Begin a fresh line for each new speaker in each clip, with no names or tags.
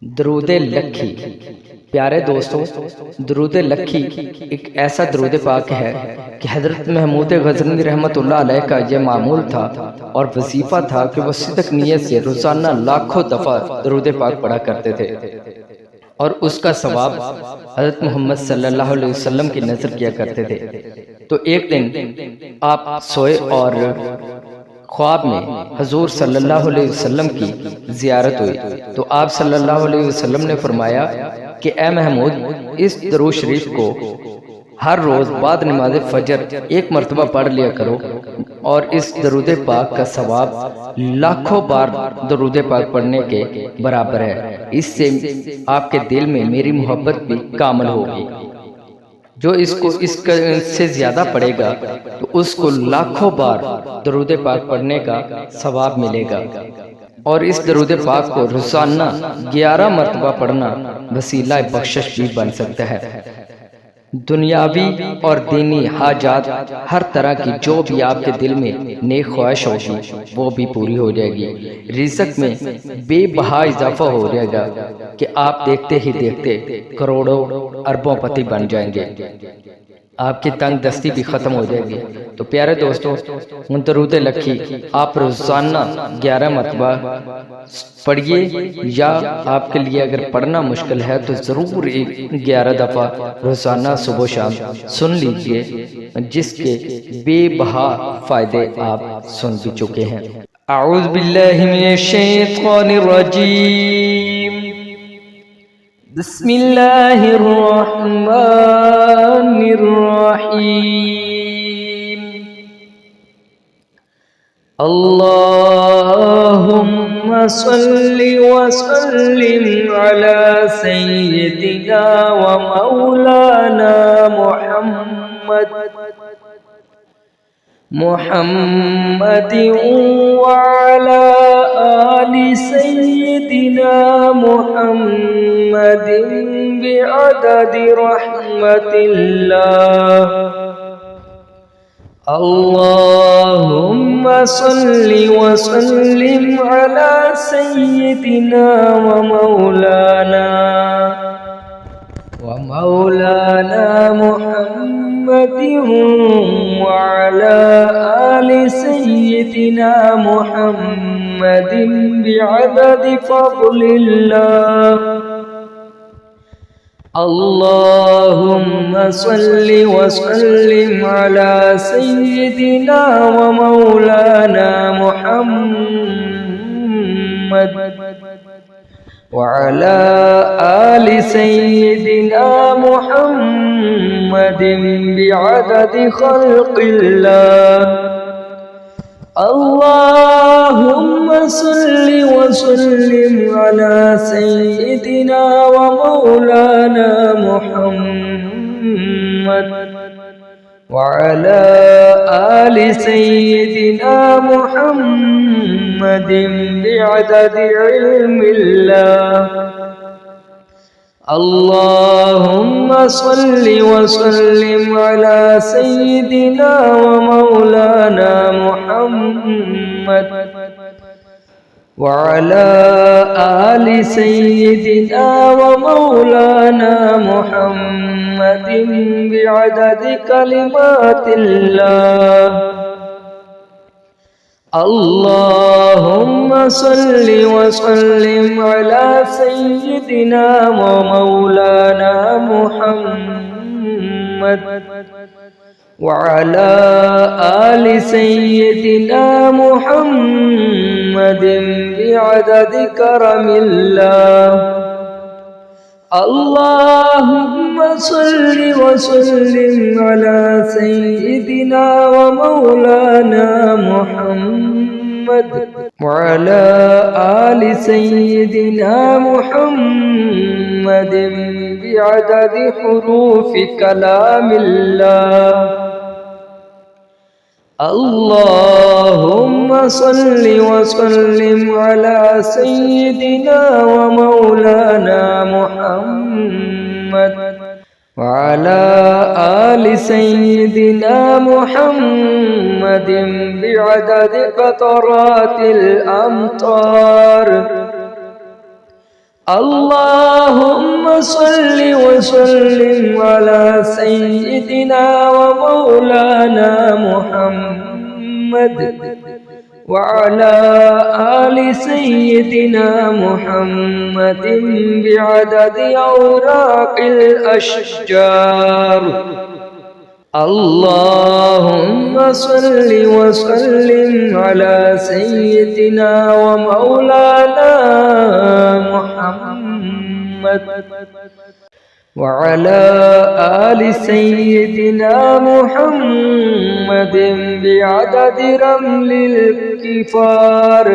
दरूद लखी। प्यारे दोस्तों, दरूद लखी एक ऐसा दरूद पाक है कि हज़रत महमूद गज़नवी रहमतुल्लाह अलैह का यह मामूल था और वजीफ़ा था कि वह सिद्क़ नीयत से रोज़ाना लाखों दफ़ा दरूद पाक पढ़ा करते थे और उसका सवाब हज़रत मोहम्मद सल्लल्लाहु अलैहि वसल्लम की नज़र किया करते थे। तो एक दिन आप सोए और ख्वाब में हजूर सल्लल्लाहु अलैहि वसल्लम की ज़ियारत हुई। तो आप सल्लल्लाहु अलैहि वसल्लम ने फरमाया कि ए महमूद, इस दरूद शरीफ को हर रोज़ बाद नमाज फजर एक मरतबा पढ़ लिया करो और इस दरूद पाक का सवाब लाखों बार दरूद पाक पढ़ने के बराबर है। इससे आपके दिल में मेरी मोहब्बत भी कामल होगी। जो इससे ज्यादा पढ़ेगा तो उसको लाखों बार दरूद पाक पढ़ने का सवाब मिलेगा। और इस दरूद पाक को रोजाना 11 मरतबा पढ़ना वसीला बख्शिश भी बन सकता है। दुनियावी और दीनी हाजात हर तरह की जो भी आपके दिल में नेक ख्वाहिश होगी वो भी पूरी हो जाएगी। रिज़्क़ में बेबहा इजाफा हो जाएगा कि आप देखते ही देखते करोड़ों अरबों पति बन जाएंगे, आपकी तंग दस्ती भी ख़त्म हो जाएगी। तो प्यारे दोस्तों, दरूद लखी आप रोज़ाना 11 मरतबा पढ़िए, या आपके लिए अगर पढ़ना मुश्किल है तो ज़रूर 11 दफ़ा रोज़ाना सुबह शाम सुन लीजिए, जिसके बेबहा फ़ायदे आप सुन भी चुके हैं। अऊज़ु बिल्लाहि मिनश शैतानिर रजीम, बिस्मिल्लाहिर रहमानिर रहीम। अल्लाहुम्मा सल्लि व सल्लिम अला सय्यिदिना व मौलाना मुहम्मदिन व अला आलि सय्यिदिना मुहम्मदिन बिअददि रहमतिल्लाह। अल्लाहुम्मा सल्लि व सल्लिम अला सय्यिदिना व मौलाना मुहम्मदिन व अला आलि सय्यिदिना मुहम्मदिन बिअददि फ़ज़लिल्लाह। अल्लाहुम्मा सल्लि व सल्लिम अला सय्यिदिना व मौलाना मुहम्मद व अला आलि सय्यिदिना मुहम्मदिन बिअददि ख़ल्क़िल्लाह। अल्लाहुम्मा सल्लि व सल्लिम अला सय्यिदिना व मौलाना मुहम्मद व अला आलि सय्यिदिना मुहम्मदिन बिअददि इल्मिल्लाह। अल्लाहुम्मा सल्लि व सल्लिम अला सय्यिदिना व मौलाना मुहम्मद व अला आलि सय्यिदिना व मौलाना मुहम्मदिन बिअददि कलिमातिल्लाह। अल्लाहुम्मा सल्लि व सल्लिम अला सय्यिदिना व मौलाना मुहम्मद व अला आलि सय्यिदिना मुहम्मदिन बिअददि करमिल्लाह। अल्लाहुम्मा सल्लि व सल्लिम अला सय्यिदिना व मौलाना मुहम्मद व अला आलि सय्यिदिना मुहम्मदिन बिअददि हुरूफि कलामिल्लाह। अल्लाहुम्मा सल्लि व सल्लिम अला सय्यिदिना व मौलाना मुहम्मद व अला आलि सय्यिदिना मुहम्मदिन बिअददि क़तरातिल अमतार। اللهم صل وسلم على سيدنا ومولانا محمد وعلى آل سيدنا محمد بعدد أوراق الأشجار. اللهم صل وسلم على سيدنا ومولانا محمد وعلى آل سيدنا محمد بعدد رمل الكفار.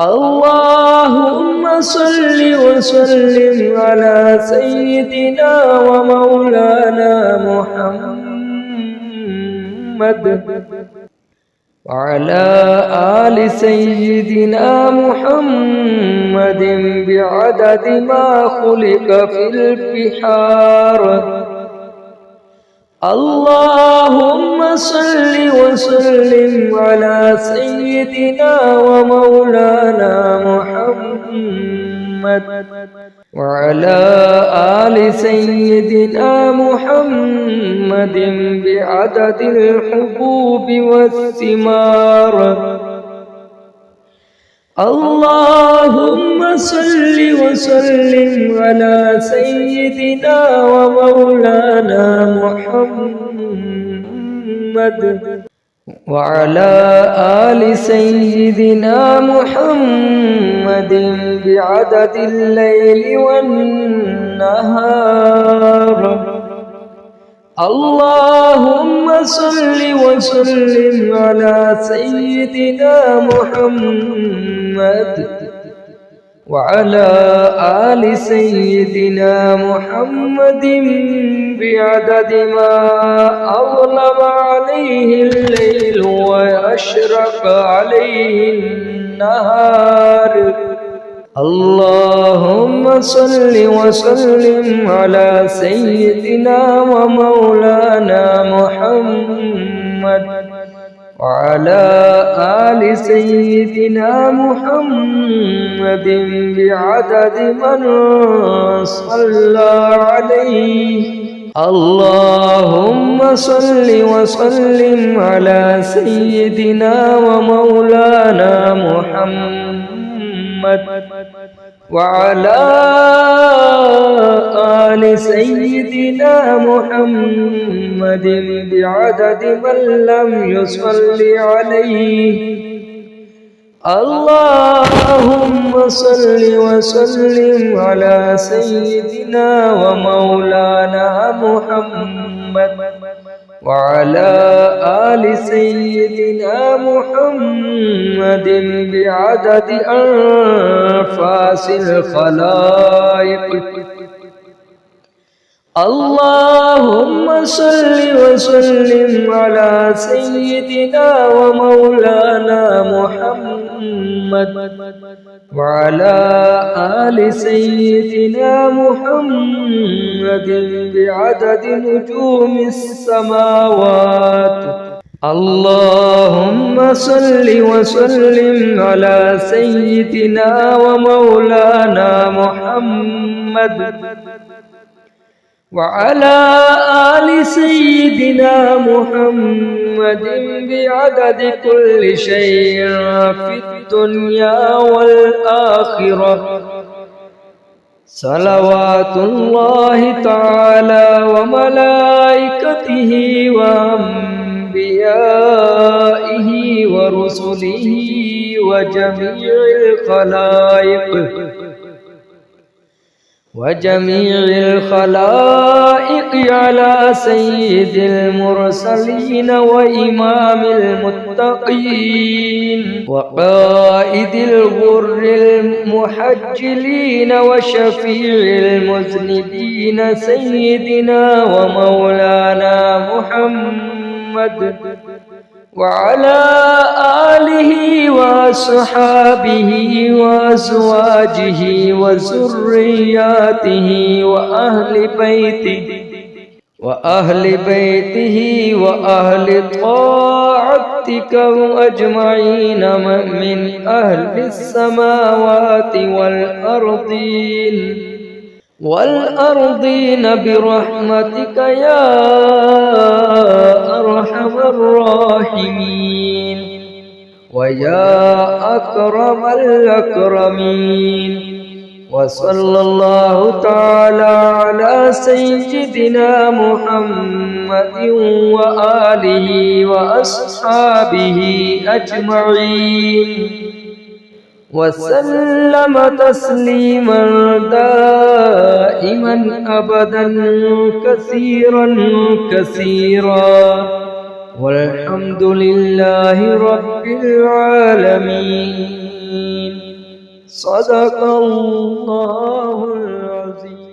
اللهم صل وسلم على سيدنا ومولانا محمد وعلى آل سيدنا محمد بعدد ما خلق في البحار. اللهم صل وسلم على سيدنا ومولانا محمد وعلى آل سيدنا محمد بعدد الحبوب والثمار. اللهم صل وسلم على سيدنا ومولانا محمد وعلى آل سيدنا محمد بعدد الليل والنهار. اللهم صل وسلم على سيدنا محمد وعلى آل سيدنا محمد بعدد ما أظلم عليه الليل وأشرق عليه النهار. اللهم صل وسلم على سيدنا ومولانا محمد وعلى آل سيدنا محمد بعدد من صلى عليه. اللهم صل وسلم على سيدنا ومولانا محمد وعلى آل سيدنا محمد بعدد من لم يصل عليه. اللهم صل وسلم على سيدنا ومولانا محمد وعلى آل سيدنا محمد بعدد أنفاس الخلائق. اللهم صل وسلم على سيدنا ومولانا محمد وعلى آل سيدنا محمد بعدد نجوم السماوات. اللهم صل وسلم على سيدنا ومولانا محمد وعلى آل سيدنا محمد بعدد كل شيء في الدنيا والآخرة. صلوات الله تعالى وملائكته وأنبيائه ورسله وجميع الخلائق على سيد المرسلين وإمام المتقين وقائد الغر المحجلين وشفيع المذنبين سيدنا ومولانا محمد وعلى آله وصحابه وأزواجه وذرياته وأهل بيته وأهل بيته وأهل طاعتك أجمعين من أهل السماوات والأرضين برحمتك يا أرحم الراحمين ويا أكرم الأكرمين. وصلى الله تعالى على سيدنا محمد وآله وأصحابه أجمعين وسلم تسليما دائما أبدا كثيرا والحمد لله رب العالمين. صدق الله العظيم.